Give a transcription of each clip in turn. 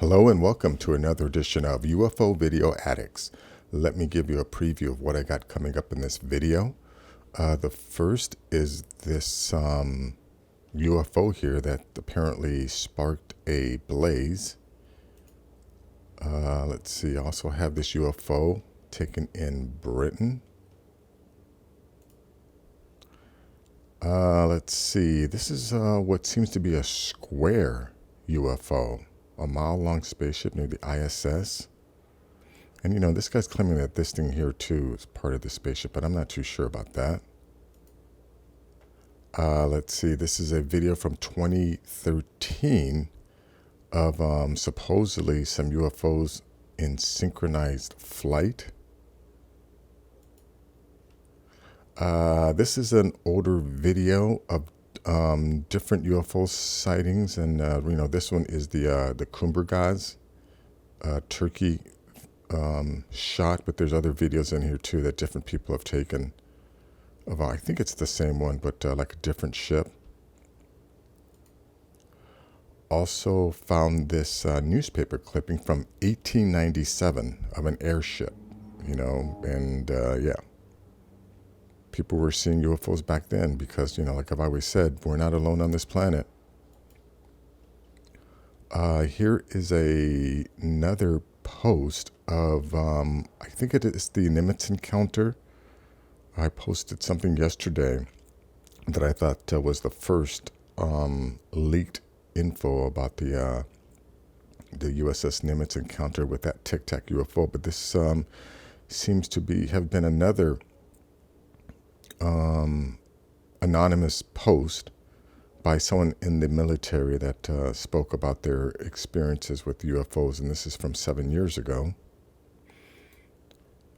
Hello and welcome to another edition of UFO Video Addicts. Let me give you a preview of what I got coming up in this video. The first is this UFO here that apparently sparked a blaze. Let's see, I also have this UFO taken in Britain. Let's see, this is what seems to be a square UFO. A mile-long spaceship near the ISS. And you know, this guy's claiming that this thing here too is part of the spaceship, but I'm not too sure about that. Let's see, this is a video from 2013 of supposedly some UFOs in synchronized flight. This is an older video of different UFO sightings, and you know, this one is the Kumburgaz Turkey shot, but there's other videos in here too that different people have taken of, I think it's the same one, but like a different ship. Also found this newspaper clipping from 1897 of an airship, you know, and yeah. People were seeing UFOs back then because, you know, like I've always said, we're not alone on this planet. Here is another post of, I think it is the Nimitz encounter. I posted something yesterday that I thought was the first leaked info about the USS Nimitz encounter with that Tic Tac UFO. But this seems to have been another anonymous post by someone in the military that spoke about their experiences with UFOs, and this is from 7 years ago.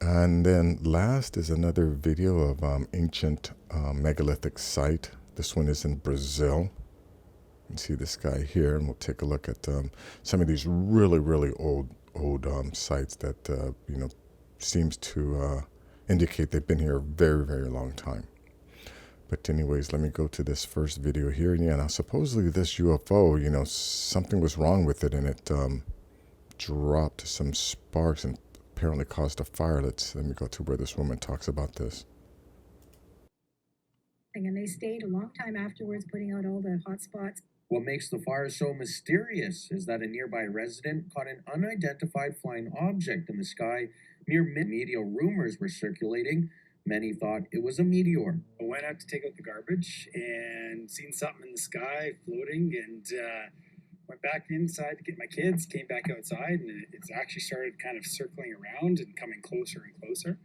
And then last is another video of ancient megalithic site. This one is in Brazil. You can see this guy here, and we'll take a look at some of these really old sites that you know, seems to indicate they've been here a very long time. But anyways, let me go to this first video here. And yeah, now supposedly this UFO, you know, something was wrong with it, and it dropped some sparks and apparently caused a fire. Let me go to where this woman talks about this. And they stayed a long time afterwards, putting out all the hot spots. What makes the fire so mysterious is that a nearby resident caught an unidentified flying object in the sky near media. Rumors were circulating. Many thought it was a meteor. I went out to take out the garbage and seen something in the sky floating, and went back inside to get my kids, came back outside, and it's actually started kind of circling around and coming closer and closer.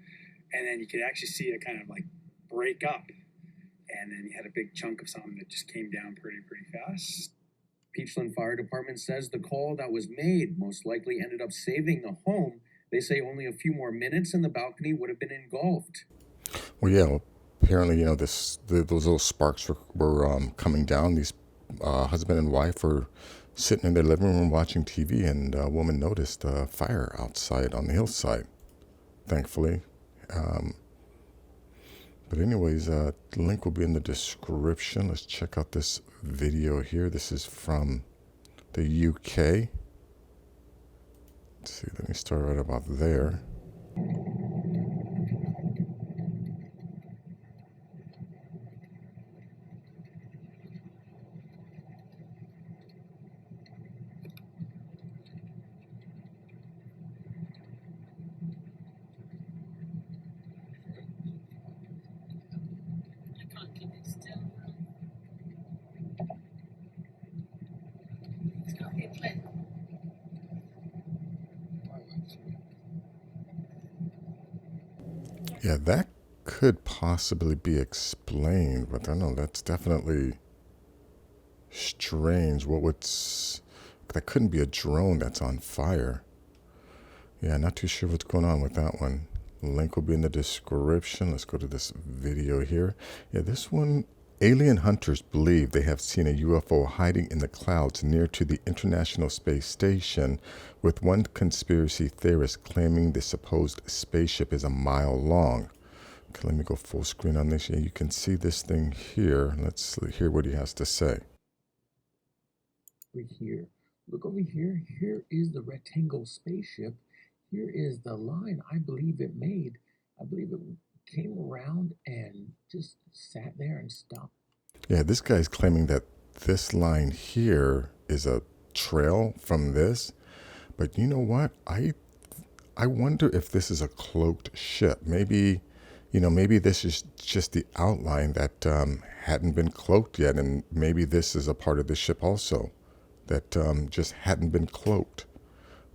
And then you could actually see it kind of like break up. And then you had a big chunk of something that just came down pretty fast. Peachland Fire Department says the call that was made most likely ended up saving the home. They say only a few more minutes and the balcony would have been engulfed. Well, yeah, apparently, you know, those little sparks were coming down. These husband and wife were sitting in their living room watching TV, and a woman noticed a fire outside on the hillside, thankfully. But anyways, the link will be in the description. Let's check out this video here. This is from the UK. Let's see, let me start right about there. Yeah, that could possibly be explained, but I know that's definitely strange. That couldn't be a drone that's on fire. Yeah, not too sure what's going on with that one. Link will be in the description. Let's go to this video here. Yeah, this one, alien hunters believe they have seen a UFO hiding in the clouds near to the International Space Station, with one conspiracy theorist claiming the supposed spaceship is a mile long. Okay, let me go full screen on this. Yeah, you can see this thing here. Let's hear what he has to say. We're here Look over here. Here is the rectangle spaceship. Here is the line I believe it made. I believe it came around and just sat there and stopped. Yeah, this guy's claiming that this line here is a trail from this. But you know what? I wonder if this is a cloaked ship. Maybe, maybe this is just the outline that hadn't been cloaked yet, and maybe this is a part of the ship also that just hadn't been cloaked.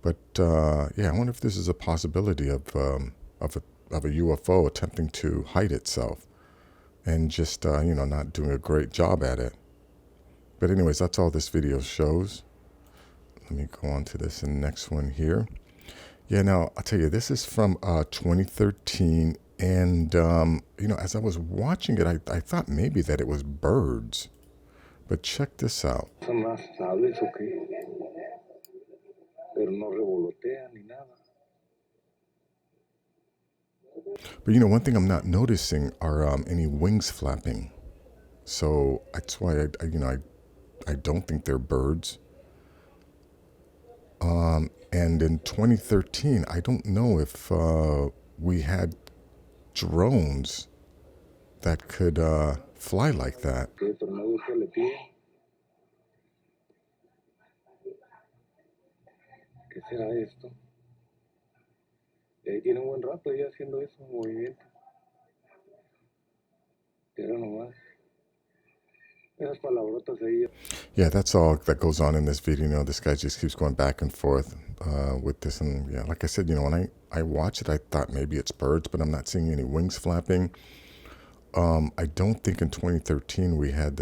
But yeah, I wonder if this is a possibility of a UFO attempting to hide itself and just not doing a great job at it. But anyways, that's all this video shows. Let me go on to this next one here. Yeah, now I'll tell you, this is from 2013, and as I was watching it, I thought maybe that it was birds, but check this out. But one thing I'm not noticing are any wings flapping, so that's why I don't think they're birds. And in 2013, I don't know if we had drones that could fly like that. Yeah, that's all that goes on in this video. This guy just keeps going back and forth with this. And yeah, like I said, when I watched it, I thought maybe it's birds, but I'm not seeing any wings flapping. I don't think in 2013 we had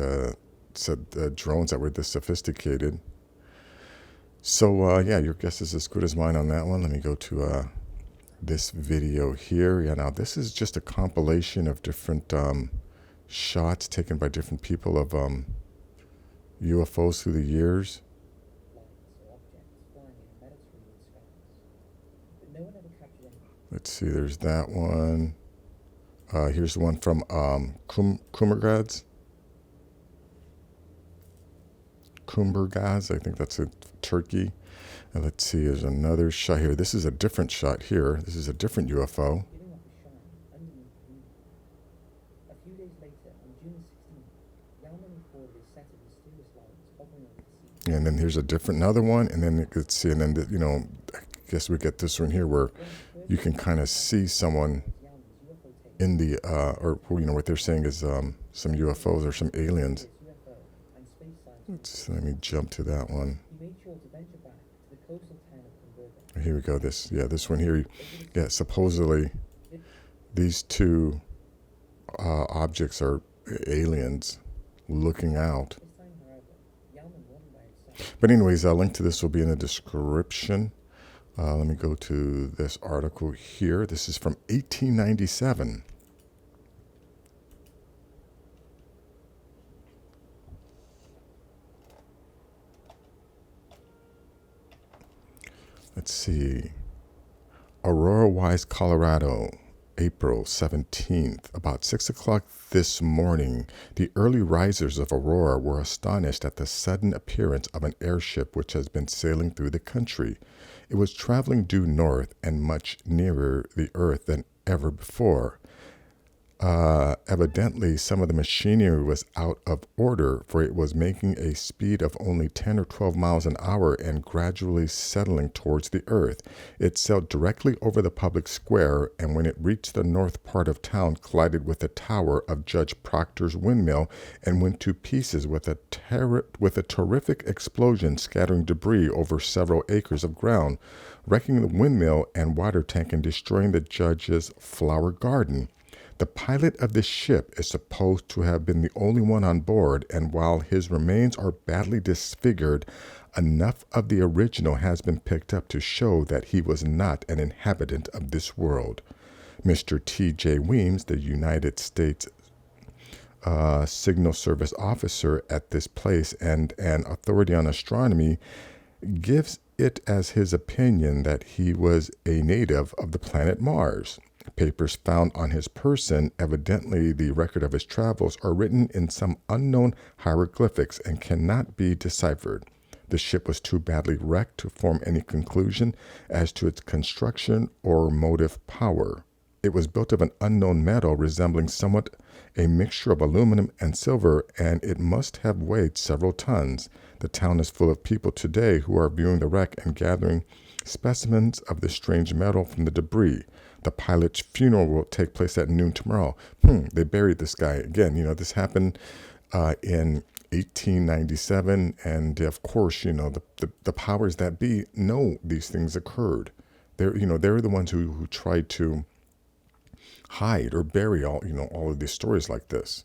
drones that were this sophisticated. So yeah, your guess is as good as mine on that one. Let me go to this video here. Yeah, now this is just a compilation of different shots taken by different people of UFOs through the years. Let's see, there's that one. Here's the one from Kumbergaz, I think that's in Turkey. And let's see, there's another shot here. This is a different shot here. This is a different UFO. And then here's another one, and then you could see, and then I guess we get this one here where you can kind of see someone in the or what they're saying is some UFOs or some aliens. Let me jump to that one. Here we go. This one here. Yeah, supposedly these two objects are aliens looking out. But anyways, a link to this will be in the description. Let me go to this article here. This is from 1897. Let's see. Aurora Wise, Colorado, April 17th. About 6 o'clock this morning, the early risers of Aurora were astonished at the sudden appearance of an airship which has been sailing through the country. It was traveling due north and much nearer the earth than ever before. Evidently, some of the machinery was out of order, for it was making a speed of only 10 or 12 miles an hour and gradually settling towards the earth. It sailed directly over the public square, and when it reached the north part of town, collided with the tower of Judge Proctor's windmill and went to pieces with a terrific explosion, scattering debris over several acres of ground, wrecking the windmill and water tank and destroying the judge's flower garden. The pilot of the ship is supposed to have been the only one on board, and while his remains are badly disfigured, enough of the original has been picked up to show that he was not an inhabitant of this world. Mr. T.J. Weems, the United States Signal Service officer at this place and an authority on astronomy, gives it as his opinion that he was a native of the planet Mars. Papers found on his person, evidently the record of his travels, are written in some unknown hieroglyphics and cannot be deciphered. The ship was too badly wrecked to form any conclusion as to its construction or motive power. It was built of an unknown metal resembling somewhat a mixture of aluminum and silver, and it must have weighed several tons. The town is full of people today who are viewing the wreck and gathering specimens of the strange metal from the debris. The pilot's funeral will take place at noon tomorrow. They buried this guy. Again, this happened in 1897, and of course, the powers that be know these things occurred. They're the ones who tried to hide or bury all of these stories like this.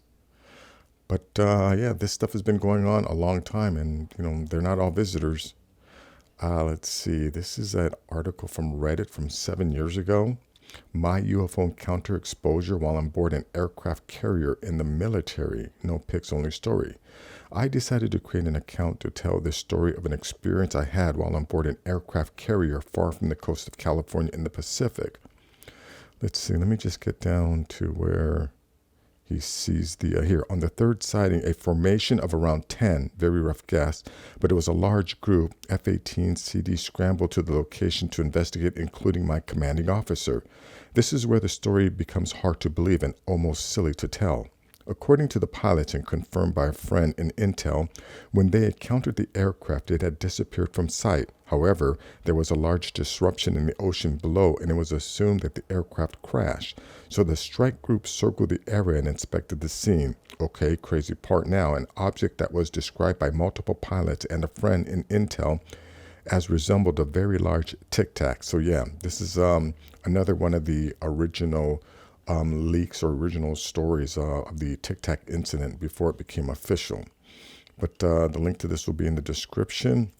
But yeah, this stuff has been going on a long time, and they're not all visitors. Let's see. This is an article from Reddit from 7 years ago. My UFO encounter exposure while on board an aircraft carrier in the military. No pics, only story. I decided to create an account to tell the story of an experience I had while on board an aircraft carrier far from the coast of California in the Pacific. Let's see. Let me just get down to where he sees the, here, on the third sighting, a formation of around 10, very rough guess, but it was a large group. F-18 CD scrambled to the location to investigate, including my commanding officer. This is where the story becomes hard to believe and almost silly to tell. According to the pilots and confirmed by a friend in intel, when they encountered the aircraft, it had disappeared from sight. However, there was a large disruption in the ocean below, and it was assumed that the aircraft crashed. So the strike group circled the area and inspected the scene. Okay, crazy part now, an object that was described by multiple pilots and a friend in intel as resembled a very large tic-tac. So yeah, this is another one of the original leaks or original stories of the tic-tac incident before it became official. But the link to this will be in the description.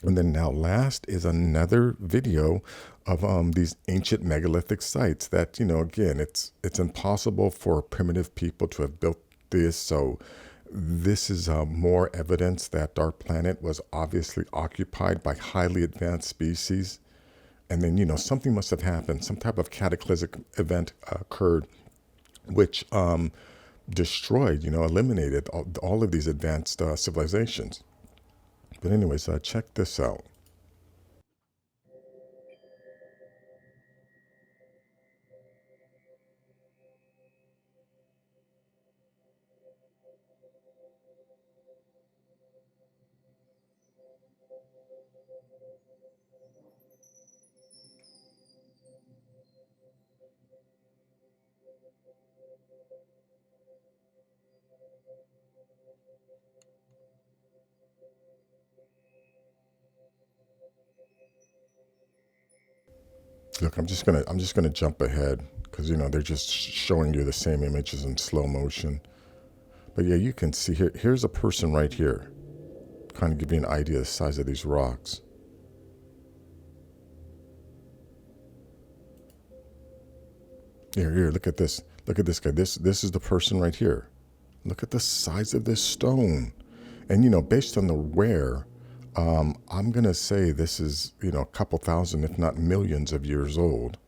And then now last is another video of these ancient megalithic sites that, again, it's impossible for primitive people to have built this. So this is more evidence that our planet was obviously occupied by highly advanced species. And then, something must have happened. Some type of cataclysmic event occurred, which destroyed, eliminated all of these advanced civilizations. But anyways, check this out. Look, I'm just gonna jump ahead because they're just showing you the same images in slow motion. But yeah, you can see here's a person right here. Kind of give you an idea of the size of these rocks. Here, look at this. Look at this guy. This is the person right here. Look at the size of this stone. And based on the wear, I'm going to say this is, a couple thousand, if not millions of years old.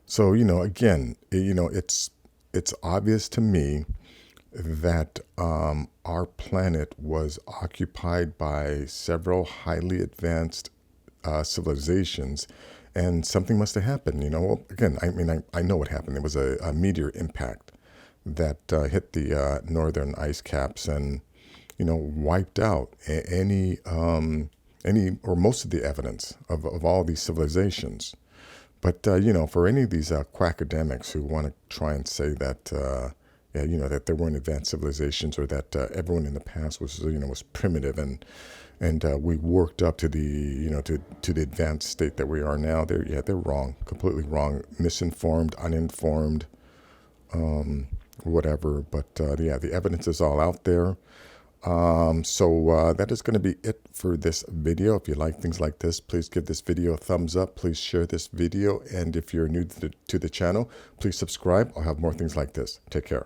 So, again, it's obvious to me that our planet was occupied by several highly advanced civilizations, and something must have happened. Well, again, I know what happened. It was a meteor impact that hit the northern ice caps and wiped out any or most of the evidence of all these civilizations. But for any of these quackademics who want to try and say that that there weren't advanced civilizations, or that everyone in the past was was primitive and we worked up to the to the advanced state that we are now, they're wrong, completely wrong, misinformed, uninformed, whatever. But yeah, the evidence is all out there. So that is going to be it for this video. If you like things like this, please give this video a thumbs up. Please share this video. And if you're new to the channel, please subscribe. I'll have more things like this. Take care.